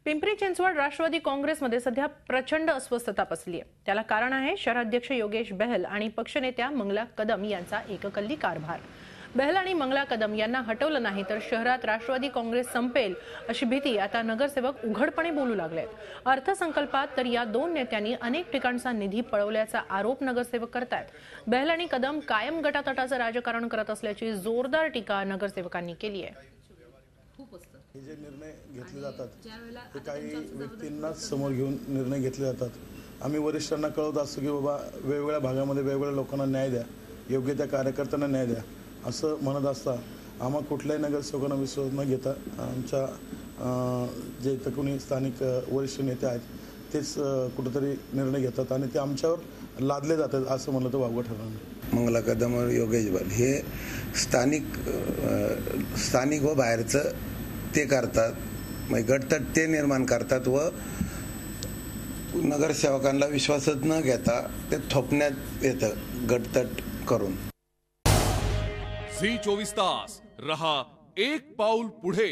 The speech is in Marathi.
पिंपरी चिंचवड राष्ट्रवादी काँग्रेसमध्ये सध्या प्रचंड अस्वस्थता पसरली आहे। त्याला कारण आहे शहराध्यक्ष योगेश बहल आणि पक्षनेत्या मंगला कदम यांचा एककल्ली कारभार। बहल आणि मंगला कदम यांना हटवलं नाही तर शहरात राष्ट्रवादी काँग्रेस संपेल अशी भीती आता नगरसेवक उघडपणे बोलू लागलेत। अर्थसंकल्पात तर या दोन नेत्यांनी अनेक ठिकाणचा निधी पळवल्याचा आरोप नगरसेवक करतात। बहल आणि कदम कायम गटातटाचं राजकारण करत असल्याची जोरदार टीका नगरसेवकांनी केली आहे। हे जे निर्णय घेतले जातात ते काही व्यक्तींनाच समोर घेऊन निर्णय घेतले जातात। आम्ही वरिष्ठांना कळवत असतो की बाबा वेगवेगळ्या भागामध्ये वेगवेगळ्या लोकांना न्याय द्या, योग्य त्या कार्यकर्त्यांना न्याय द्या असं म्हणत असता आम्हा कुठल्याही नगरसेवकांना विश्वास न घेता आमच्या जे कोणी स्थानिक वरिष्ठ नेते आहेत तेच कुठेतरी निर्णय घेतात आणि ते आमच्यावर लादले जातात असं म्हणलं तर वावगं ठरणार नाही। मंगला कदम और योगेश बहल हे स्थानिक व बाहेरचं ते करतात, म्हणजे गटतट ते निर्माण करतात व नगरसेवकांना विश्वासात न घेता ते थोपण्यात येतं गटतट करून। झी 24 तास रहा एक पाऊल पुढे।